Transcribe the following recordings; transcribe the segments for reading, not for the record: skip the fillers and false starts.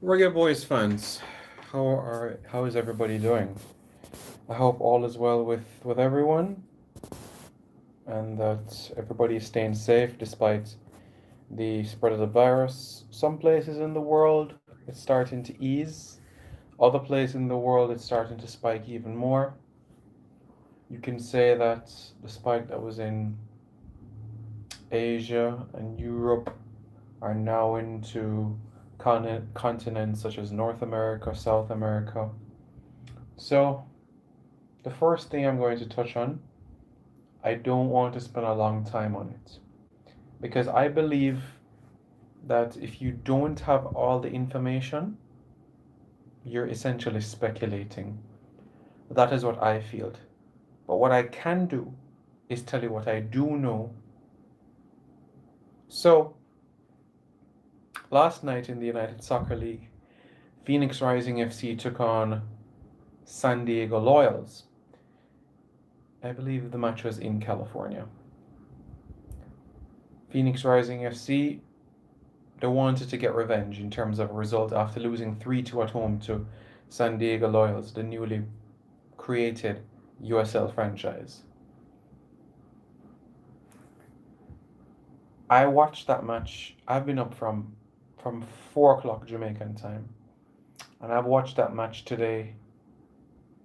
Reggae Boys fans, how is everybody doing? I hope all is well with everyone and that everybody is staying safe despite the spread of the virus. Some places in the world it's starting to ease. Other places in the world it's starting to spike even more. You can say that the spike that was in Asia and Europe are now into continents such as North America, South America. So the first thing I'm going to touch on, I don't want to spend a long time on it because I believe that if you don't have all the information, you're essentially speculating. That is what I feel. But what I can do is tell you what I do know. So, last night in the United Soccer League, Phoenix Rising FC took on San Diego Loyals. I believe the match was in California. Phoenix Rising FC, they wanted to get revenge in terms of a result after losing 3-2 at home to San Diego Loyals, the newly created USL franchise. I watched that match. I've been up from 4 o'clock Jamaican time, and I've watched that match today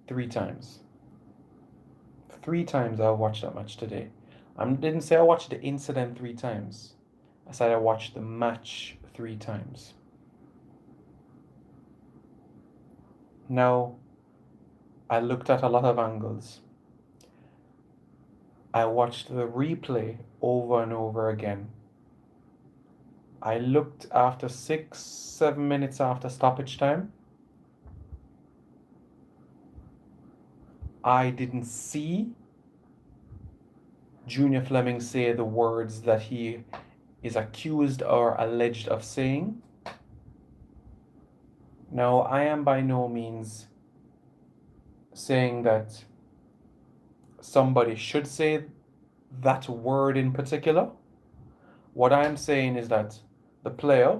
3 times. 3 times I've watched that match today. I didn't say I watched the incident 3 times. I said I watched the match 3 times. Now, I looked at a lot of angles. I watched the replay over and over again. I looked after 6, 7 minutes after stoppage time. I didn't see Junior Flemming say the words that he is accused or alleged of saying. Now, I am by no means saying that somebody should say that word in particular. What I'm saying is that the player,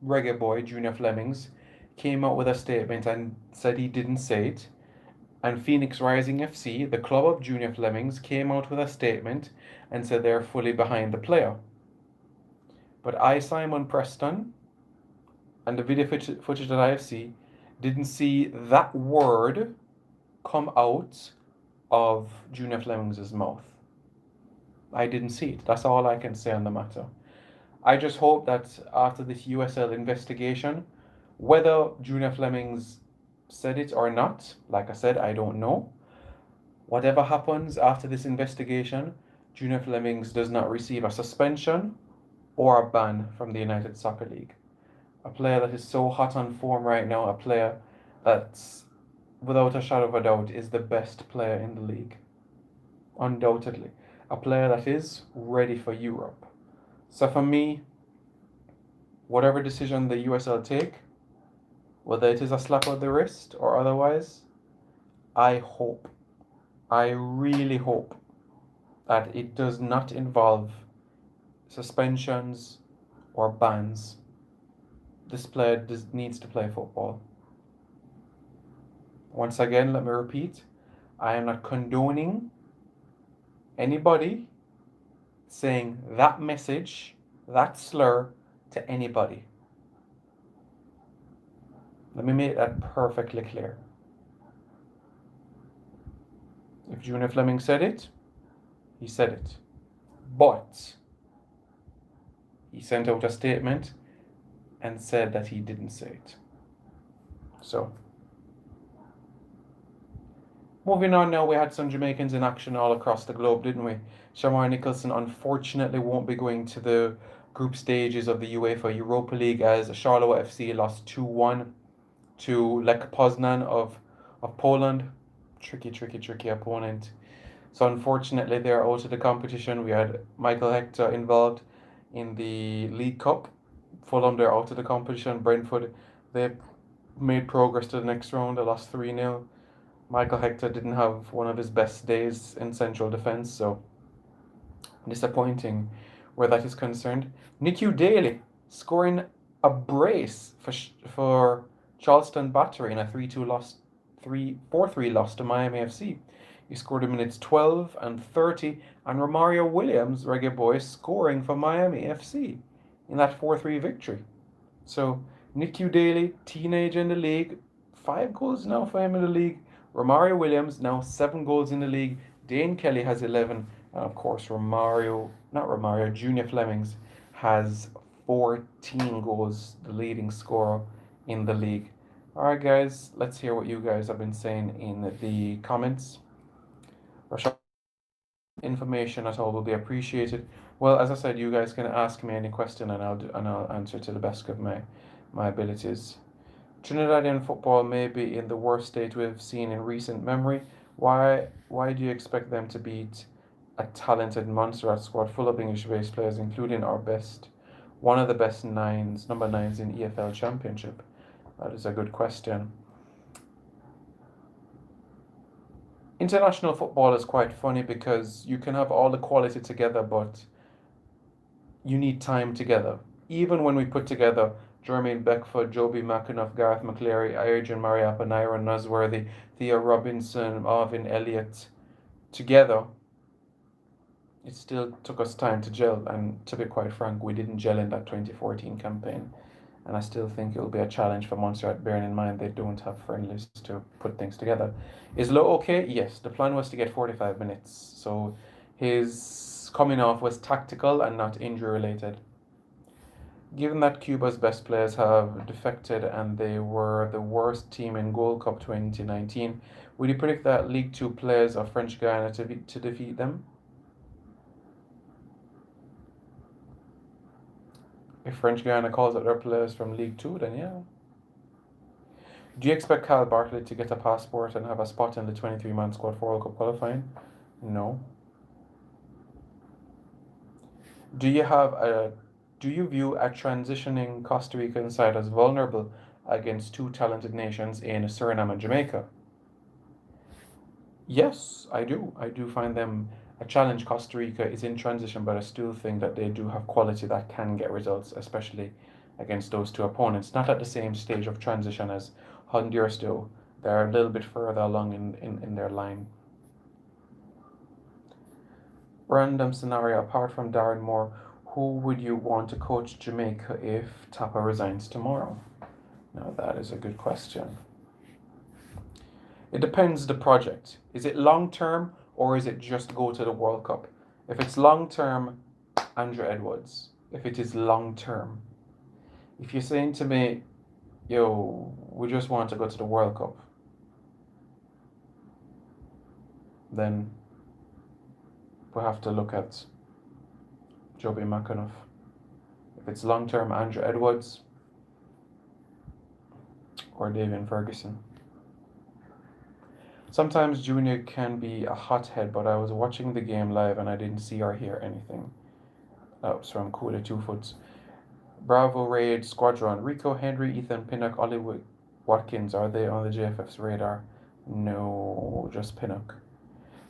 Reggae Boy, Junior Flemmings, came out with a statement and said he didn't say it. And Phoenix Rising FC, the club of Junior Flemmings, came out with a statement and said they're fully behind the player. But I, Simon Preston, and the video footage that I have seen, didn't see that word come out of Junior Flemmings' mouth. I didn't see it. That's all I can say on the matter. I just hope that after this USL investigation, whether Junior Flemmings said it or not, like I said, I don't know. Whatever happens after this investigation, Junior Flemmings does not receive a suspension or a ban from the United Soccer League. A player that is so hot on form right now, a player that's, without a shadow of a doubt, is the best player in the league. Undoubtedly. A player that is ready for Europe. So for me, whatever decision the USL take, whether it is a slap on the wrist or otherwise, I hope, I really hope that it does not involve suspensions or bans. This player needs to play football. Once again, let me repeat, I am not condoning anybody saying that message, that slur to anybody. Let me make that perfectly clear. If Junior Flemming said it, he said it. But he sent out a statement and said that he didn't say it. So, moving on now, we had some Jamaicans in action all across the globe, didn't we? Shamar Nicholson unfortunately won't be going to the group stages of the UEFA Europa League as Charleroi FC lost 2-1 to Lech Poznan of Poland. Tricky opponent. So unfortunately they're out of the competition. We had Michael Hector involved in the League Cup. Fulham, they're out of the competition. Brentford, they made progress to the next round. They lost 3-0. Michael Hector didn't have one of his best days in central defence, so disappointing where that is concerned. Nicky Daly scoring a brace for Charleston Battery in a 3-2 loss, 4-3 loss to Miami FC. He scored in minutes 12 and 30, and Romario Williams, Reggae Boy, scoring for Miami FC in that 4-3 victory. So Nick Daly, teenager in the league, 5 goals now for him in the league. Romario Williams now 7 goals in the league. Dane Kelly has 11, and of course Junior Flemmings has 14 goals, the leading scorer in the league. All right, guys, let's hear what you guys have been saying in the comments. Information at all will be appreciated. Well, as I said, you guys can ask me any question, and I'll answer to the best of my abilities. Trinidadian football may be in the worst state we've seen in recent memory. Why do you expect them to beat a talented Montserrat squad full of English-based players, including one of the best number nines in EFL Championship? That is a good question. International football is quite funny because you can have all the quality together, but you need time together. Even when we put together Jermaine Beckford, Joby McAnuff, Gareth McCleary, Adrian Mariappa, Naira Nusworthy, Theo Robinson, Arvin Elliott together, it still took us time to gel. And to be quite frank, we didn't gel in that 2014 campaign. And I still think it'll be a challenge for Montserrat, bearing in mind they don't have friendlies to put things together. Is Lowe okay? Yes. The plan was to get 45 minutes. So his coming off was tactical and not injury related. Given that Cuba's best players have defected and they were the worst team in Gold Cup 2019, would you predict that League Two players of French Guiana to defeat them? If French Guiana calls up their players from League Two, then yeah. Do you expect Kyle Bartlett to get a passport and have a spot in the 23-man squad for World Cup qualifying? No. Do you view a transitioning Costa Rican side as vulnerable against two talented nations in Suriname and Jamaica? Yes, I do. I do find them a challenge. Costa Rica is in transition, but I still think that they do have quality that can get results, especially against those two opponents. Not at the same stage of transition as Honduras do. They're a little bit further along in their line. Random scenario, apart from Darren Moore, who would you want to coach Jamaica if Tapa resigns tomorrow? Now that is a good question. It depends the project. Is it long term or is it just go to the World Cup? If it's long term, Andrew Edwards. If it is long term. If you're saying to me, yo, we just want to go to the World Cup, then we'll have to look at Joby McAnuff. If it's long term, Andrew Edwards or Davian Ferguson. Sometimes Junior can be a hothead, but I was watching the game live and I didn't see or hear anything. That was from Cooler Two Foots. Bravo Raid Squadron. Rico, Henry, Ethan Pinnock, Ollie Watkins, are they on the JFF's radar? No, just Pinnock.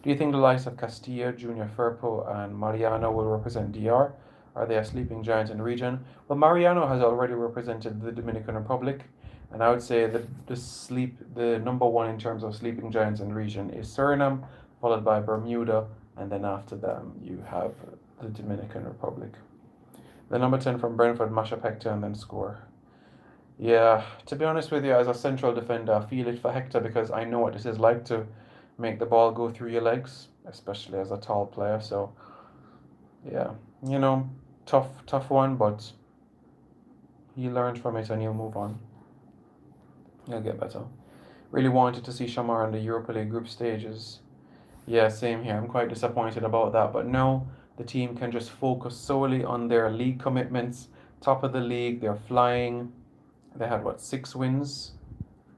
Do you think the likes of Castillo, Junior Firpo, and Mariano will represent DR? Are they a sleeping giant in the region? Well, Mariano has already represented the Dominican Republic, and I would say that the number one in terms of sleeping giants in the region is Suriname, followed by Bermuda, and then after them you have the Dominican Republic. The number 10 from Brentford, mash up Hector and then score. Yeah, to be honest with you, as a central defender, I feel it for Hector because I know what this is like to make the ball go through your legs, especially as a tall player. So, yeah, tough one, but he learned from it and he'll move on. He'll get better. Really wanted to see Shamar in the Europa League group stages. Yeah, same here. I'm quite disappointed about that, but no, the team can just focus solely on their league commitments. Top of the league, they're flying. They had 6 wins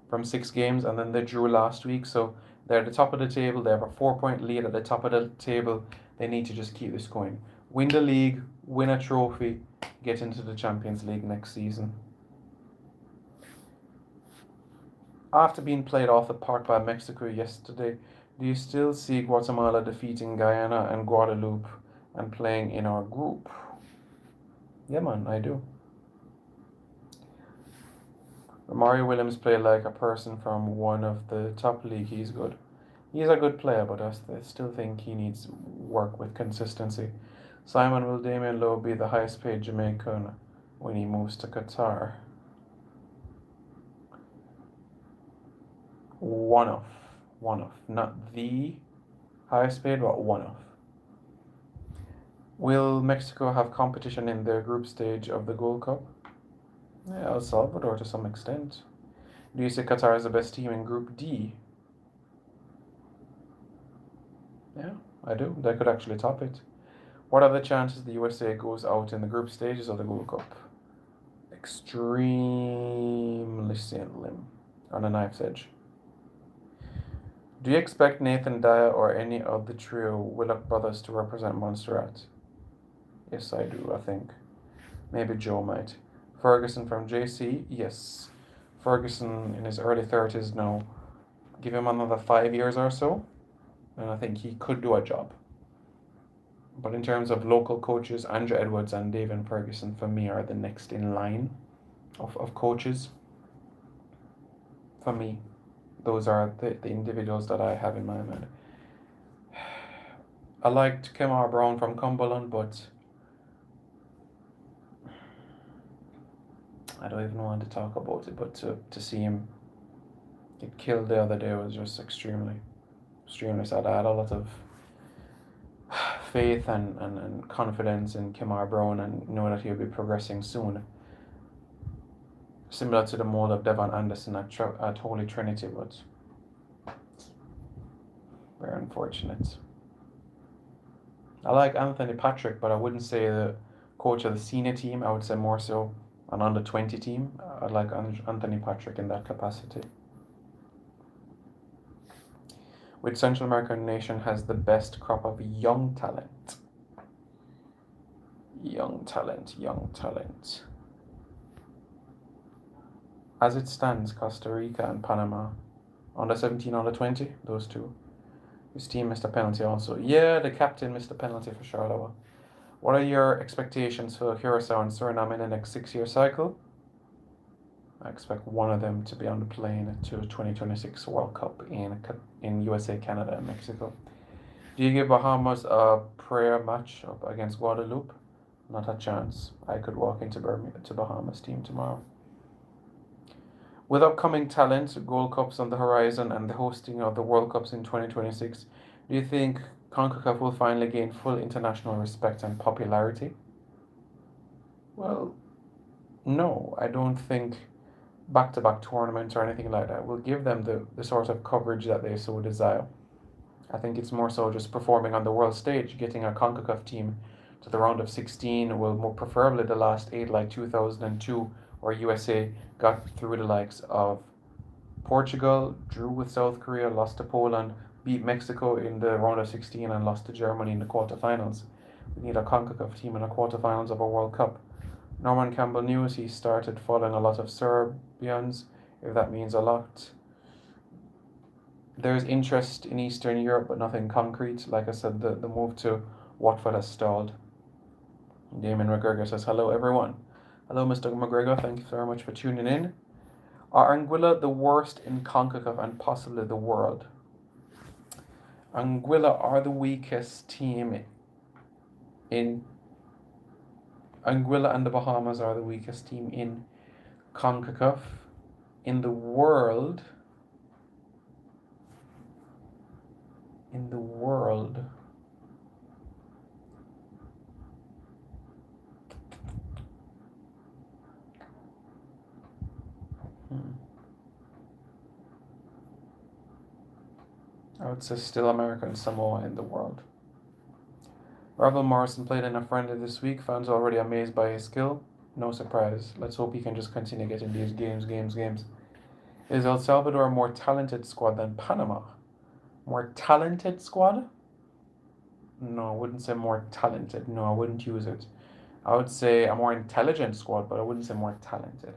from 6 games, and then they drew last week. So they're at the top of the table. They have a 4-point lead at the top of the table. They need to just keep this going. Win the league, win a trophy, get into the Champions League next season. After being played off the park by Mexico yesterday, do you still see Guatemala defeating Guyana and Guadeloupe and playing in our group? Yeah, man, I do. Mario Williams played like a person from one of the top league. He's good. He's a good player, but I still think he needs work with consistency. Simon, will Damian Lowe be the highest paid Jamaican when he moves to Qatar? One of. One of. Not the highest paid, but one of. Will Mexico have competition in their group stage of the Gold Cup? Yeah, El Salvador to some extent. Do you see Qatar as the best team in Group D? Yeah, I do. They could actually top it. What are the chances the USA goes out in the group stages of the Gold Cup? Extremely slim. On a knife's edge. Do you expect Nathan Dyer or any of the trio Willock brothers to represent Montserrat? Yes, I do, I think. Maybe Joe might. Ferguson from JC? Yes. Ferguson in his early 30s now. Give him another 5 years or so, and I think he could do a job. But in terms of local coaches, Andrew Edwards and David Ferguson for me are the next in line of coaches. For me, those are the individuals that I have in my mind. I liked Kemar Brown from Cumberland, but I don't even want to talk about it. But to see him get killed the other day was just extremely sad. I had a lot of faith and confidence in Kemar Brown and know that he'll be progressing soon. Similar to the mold of Devon Anderson at Holy Trinity, but very unfortunate. I like Anthony Patrick, but I wouldn't say the coach of the senior team. I would say more so an under 20 team. I like Anthony Patrick in that capacity. Which Central American nation has the best crop of young talent? Young talent. As it stands, Costa Rica and Panama. Under 17, under 20, those two. His team missed a penalty also. Yeah, the captain missed a penalty for Charleroi. What are your expectations for Curacao and Suriname in the next 6-year cycle? I expect one of them to be on the plane to 2026 World Cup in USA, Canada, and Mexico. Do you give Bahamas a prayer match up against Guadeloupe? Not a chance. I could walk into Bahamas team tomorrow. With upcoming talent, Gold Cups on the horizon, and the hosting of the World Cups in 2026, do you think CONCACAF will finally gain full international respect and popularity? Well, no, I don't think back-to-back tournaments or anything like that will give them the sort of coverage that they so desire. I think it's more so just performing on the world stage, getting a CONCACAF team to the round of 16, well, more preferably the last 8 like 2002, where USA got through the likes of Portugal, drew with South Korea, lost to Poland, beat Mexico in the round of 16 and lost to Germany in the quarterfinals. We need a CONCACAF team in the quarterfinals of a World Cup. Norman Campbell News, he started following a lot of Serbians, if that means a lot. There's interest in Eastern Europe, but nothing concrete. Like I said, the move to Watford has stalled. Damon McGregor says, hello everyone. Hello Mr. McGregor, thank you very much for tuning in. Are Anguilla the worst in CONCACAF and possibly the world? Anguilla are the weakest team in... Anguilla and the Bahamas are the weakest team in CONCACAF. In the world... I would say still America and Samoa in the world. Ravel Morrison played in a friendly this week. Fans are already amazed by his skill. No surprise. Let's hope he can just continue getting these games. Is El Salvador a more talented squad than Panama? More talented squad? No, I wouldn't say more talented. No, I wouldn't use it. I would say a more intelligent squad, but I wouldn't say more talented.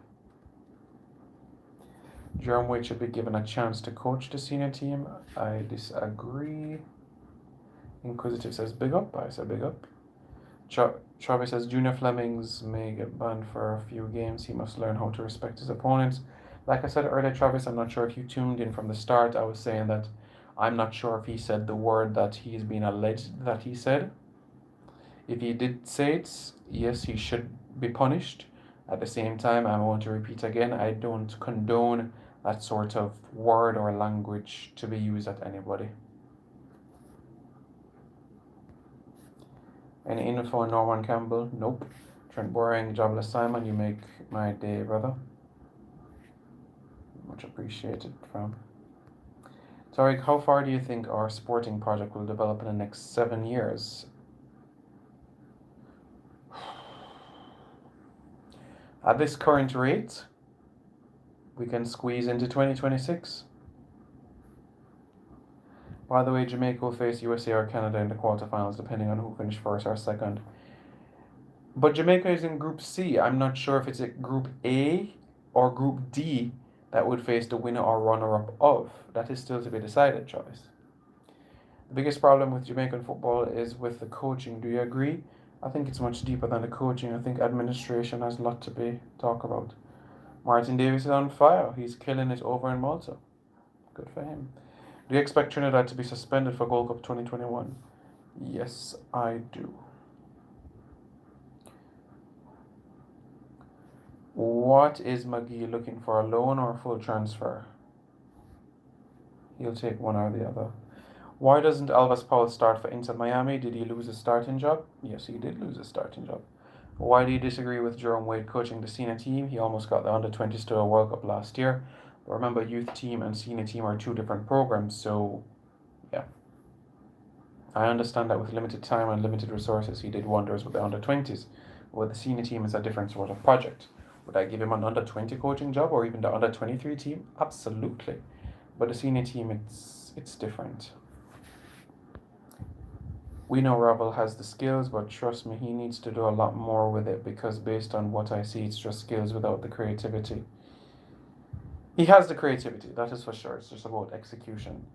Jerome Wade should be given a chance to coach the senior team. I disagree. Inquisitive says big up. I say big up. Travis says Junior Flemmings may get banned for a few games. He must learn how to respect his opponents. Like I said earlier, Travis, I'm not sure if you tuned in from the start. I was saying that I'm not sure if he said the word that he's been alleged that he said. If he did say it, yes, he should be punished. At the same time, I want to repeat again, I don't condone that sort of word or language to be used at anybody. Any info on Norman Campbell? Nope. Trent Boring, jobless Simon, you make my day, brother. Much appreciated, fam. Tariq, how far do you think our sporting project will develop in the next 7 years? At this current rate, we can squeeze into 2026. By the way, Jamaica will face USA or Canada in the quarterfinals, depending on who finished first or second. But Jamaica is in Group C. I'm not sure if it's a Group A or Group D that would face the winner or runner-up of. That is still to be decided, Travis. The biggest problem with Jamaican football is with the coaching. Do you agree? I think it's much deeper than the coaching. I think administration has a lot to be talked about. Martin Davis is on fire. He's killing it over in Malta. Good for him. Do you expect Trinidad to be suspended for Gold Cup 2021? Yes, I do. What is McGee looking for, a loan or a full transfer? He'll take one or the other. Why doesn't Elvis Paul start for Inter Miami? Did he lose his starting job? Yes, he did lose his starting job. Why do you disagree with Jerome Wade coaching the senior team? He almost got the under-20s to a World Cup last year. But remember, youth team and senior team are two different programs, so yeah. I understand that with limited time and limited resources, he did wonders with the under-20s. But with the senior team, it's a different sort of project. Would I give him an under-20 coaching job or even the under-23 team? Absolutely. But the senior team, it's different. We know Ravel has the skills, but trust me, he needs to do a lot more with it because based on what I see, it's just skills without the creativity. He has the creativity, that is for sure. It's just about execution.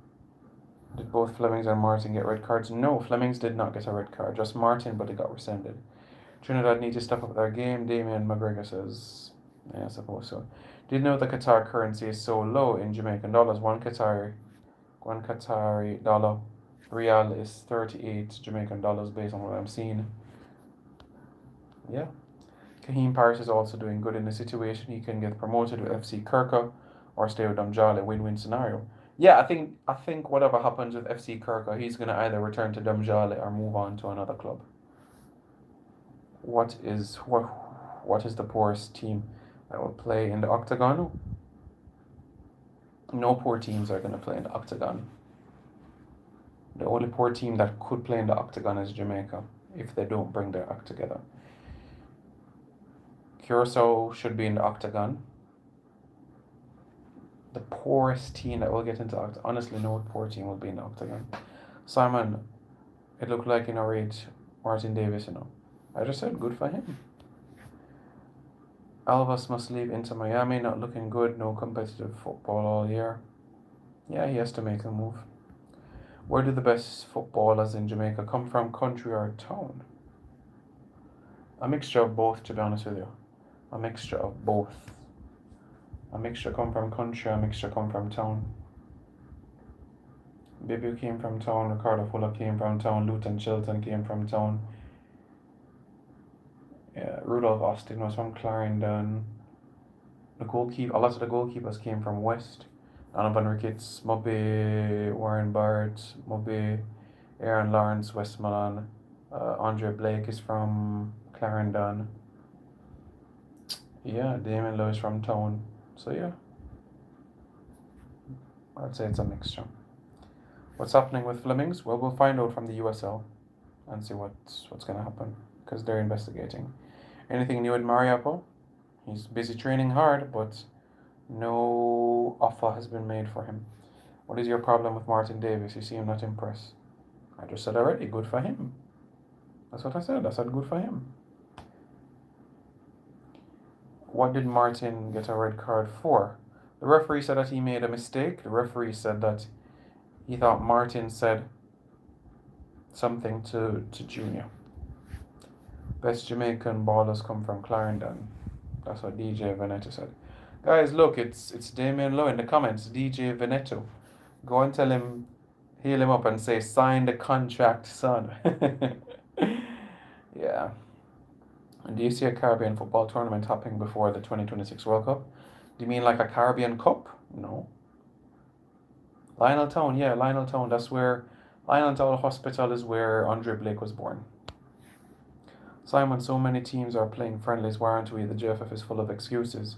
Did both Flemmings and Martin get red cards? No, Flemmings did not get a red card. Just Martin, but it got rescinded. Trinidad need to step up their game. Damien McGregor says, yeah, I suppose so. Did you know the Qatar currency is so low in Jamaican dollars? One Qatari dollar real is 38 Jamaican dollars based on what I'm seeing. Yeah. Kahim Paris is also doing good in the situation. He can get promoted with FC Kirka or stay with Dumjala, win-win scenario. Yeah, I think whatever happens with FC Kirka, he's gonna either return to Dumjala or move on to another club. What is the poorest team that will play in the octagon? No poor teams are gonna play in the octagon. The only poor team that could play in the octagon is Jamaica, if they don't bring their act together. Curacao should be in the octagon. The poorest team that will get into octagon. Honestly, no poor team will be in the octagon. Simon, it looked like in our age, Martin Davis, I just said good for him. Alves must leave Inter Miami, not looking good, no competitive football all year. Yeah, he has to make a move. Where do the best footballers in Jamaica come from, country or town? A mixture of both, to be honest with you. A mixture of both. A mixture come from country, a mixture come from town. Bibu came from town, Ricardo Fuller came from town, Luton Chilton came from town. Yeah, Rudolph Austin was from Clarendon. A lot of the goalkeepers came from West. Donovan Ricketts, Mobby, Warren Barrett, Mobby, Aaron Lawrence, Westmoreland. Andre Blake is from Clarendon. Yeah, Damien Lewis from town. So yeah, I'd say it's a mixture. What's happening with Flemmings? Well, we'll find out from the USL and see what's going to happen because they're investigating. Anything new with Mariapo? He's busy training hard, but no offer has been made for him. What is your problem with Martin Davis? You seem not impressed. I just said already, good for him. That's what I said. I said good for him. What did Martin get a red card for? The referee said that he made a mistake. The referee said that he thought Martin said something to Junior. Best Jamaican ballers come from Clarendon. That's what DJ Veneto said. Guys, look, it's Damien Lowe in the comments, DJ Veneto. Go and tell him, heal him up and say, sign the contract, son. Yeah. And do you see a Caribbean football tournament happening before the 2026 World Cup? Do you mean like a Caribbean Cup? No. Lionel Town, yeah, Lionel Town. That's where Lionel Town Hospital is where Andre Blake was born. Simon, so many teams are playing friendlies. Why aren't we? The JFF is full of excuses.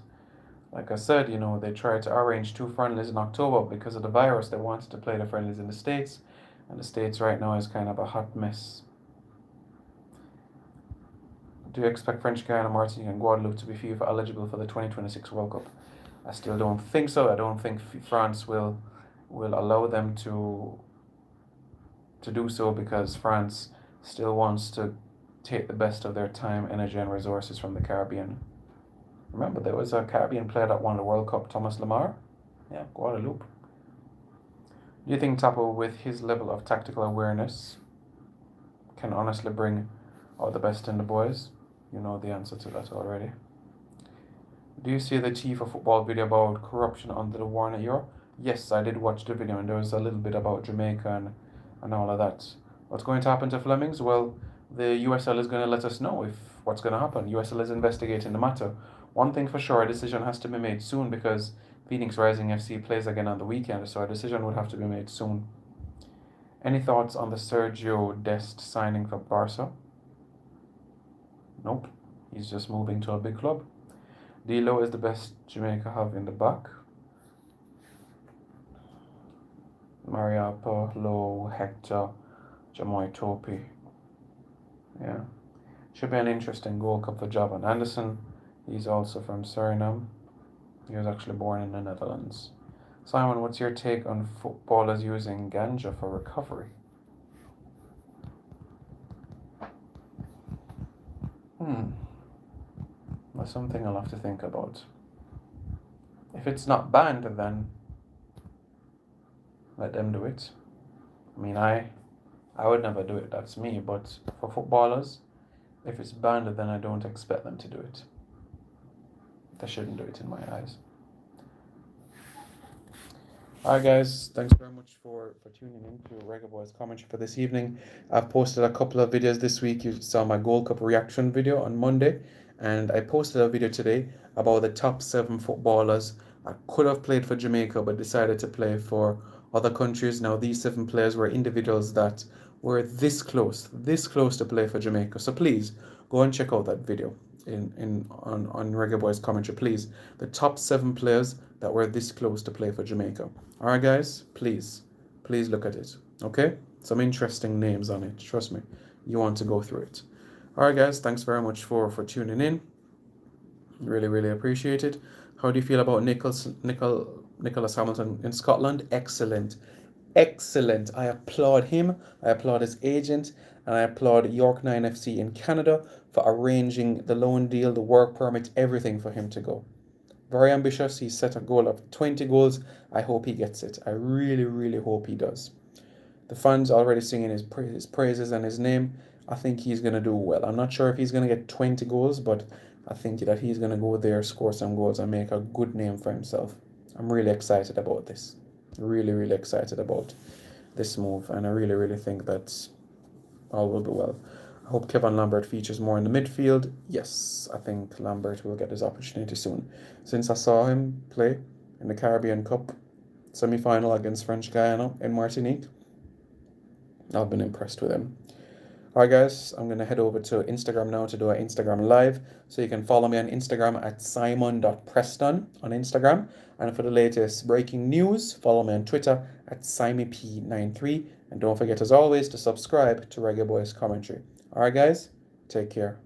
Like I said, they tried to arrange 2 friendlies in October because of the virus. They wanted to play the friendlies in the States, and the States right now is kind of a hot mess. Do you expect French Guiana, Martinique, and Guadeloupe to be FIFA eligible for the 2026 World Cup? I still don't think so. I don't think France will allow them to do so because France still wants to take the best of their time, energy, and resources from the Caribbean. Remember, there was a Caribbean player that won the World Cup, Thomas Lemar. Yeah, Guadeloupe. Do you think Tapo, with his level of tactical awareness, can honestly bring out the best in the boys? You know the answer to that already. Do you see the Chief of Football video about corruption under the Warner era? Yes, I did watch the video, and there was a little bit about Jamaica and all of that. What's going to happen to Flemmings? Well, the USL is going to let us know if what's going to happen. USL is investigating the matter. One thing for sure, a decision has to be made soon because Phoenix Rising FC plays again on the weekend, so a decision would have to be made soon. Any thoughts on the Sergio Dest signing for Barca? Nope. He's just moving to a big club. D'Lo is the best Jamaica have in the back. Maria Paulo, Hector, Jamoy Topi. Yeah. Should be an interesting Gold Cup for Javan Anderson. He's also from Suriname. He was actually born in the Netherlands. Simon, what's your take on footballers using ganja for recovery? That's something I'll have to think about. If it's not banned, then let them do it. I mean, I would never do it, that's me, but for footballers, if it's banned, then I don't expect them to do it. They shouldn't do it in my eyes. Alright guys, thanks very much for tuning in to Reggae Boys commentary for this evening. I've posted a couple of videos this week. You saw my Gold Cup reaction video on Monday, and I posted a video today about the top 7 footballers I could have played for Jamaica but decided to play for other countries. Now these 7 players were individuals that were this close to play for Jamaica. So please go and check out that video on Reggae Boys commentary. Please, the top 7 players that were this close to play for Jamaica. Alright guys, please look at it. Okay? Some interesting names on it. Trust me. You want to go through it. Alright guys, thanks very much for tuning in. Really appreciate it. How do you feel about Nicholas Hamilton in Scotland? Excellent. I applaud him. I applaud his agent, and I applaud York 9 FC in Canada for arranging the loan deal, the work permit, everything for him to go. Very ambitious. He set a goal of 20 goals. I hope he gets it. I really hope he does. The fans already singing his praises and his name. I think he's going to do well. I'm not sure if he's going to get 20 goals, but I think that he's going to go there, score some goals, and make a good name for himself. I'm really excited about this. Really excited about this move, and I really think that all will be well. I hope Kevin Lambert features more in the midfield. Yes, I think Lambert will get his opportunity soon. Since I saw him play in the Caribbean Cup semi-final against French Guiana in Martinique, I've been impressed with him. Alright guys, I'm going to head over to Instagram now to do an Instagram live. So you can follow me on Instagram at simon.preston on Instagram. And for the latest breaking news, follow me on Twitter at SimyP93. And don't forget, as always, to subscribe to Reggae Boys Commentary. Alright guys, take care.